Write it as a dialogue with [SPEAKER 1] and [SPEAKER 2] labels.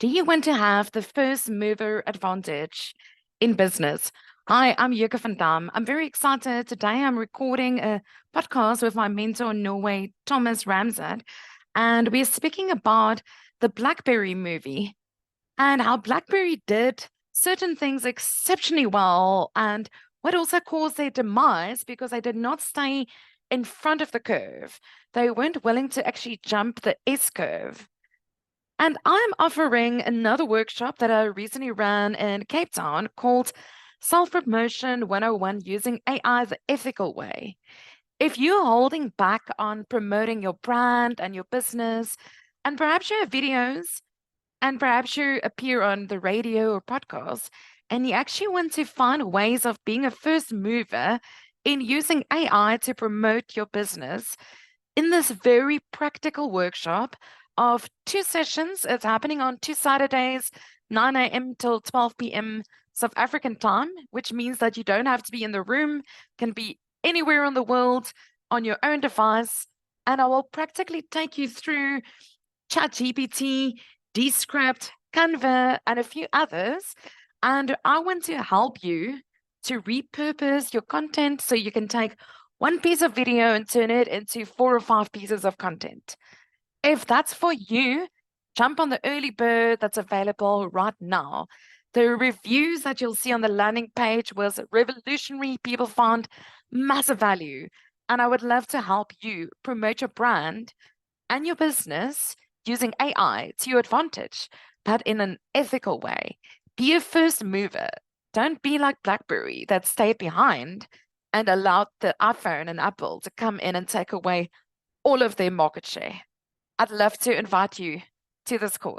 [SPEAKER 1] Do you want to have the first mover advantage in business? Hi, I'm Yoke van Dam. I'm very excited. Today I'm recording a podcast with my mentor in Norway, Thomas Ramset, and we're speaking about the BlackBerry movie and how BlackBerry did certain things exceptionally well and what also caused their demise because they did not stay in front of the curve. They weren't willing to actually jump the S curve. And I'm offering another workshop that I recently ran in Cape Town called Self Promotion 101 using AI the ethical way. If you're holding back on promoting your brand and your business, and perhaps you have videos, and perhaps you appear on the radio or podcast, and you actually want to find ways of being a first mover in using AI to promote your business, in this very practical workshop of 2 sessions. It's happening on 2 Saturdays, 9 a.m. till 12 p.m. South African time, which means that you don't have to be in the room, can be anywhere in the world on your own device. And I will practically take you through ChatGPT, Descript, Canva, and a few others. And I want to help you to repurpose your content so you can take one piece of video and turn it into 4 or 5 pieces of content. If that's for you, jump on the early bird that's available right now. The reviews that you'll see on the landing page was revolutionary. People found massive value. And I would love to help you promote your brand and your business using AI to your advantage, but in an ethical way. Be a first mover. Don't be like BlackBerry that stayed behind and allowed the iPhone and Apple to come in and take away all of their market share. I'd love to invite you to this course.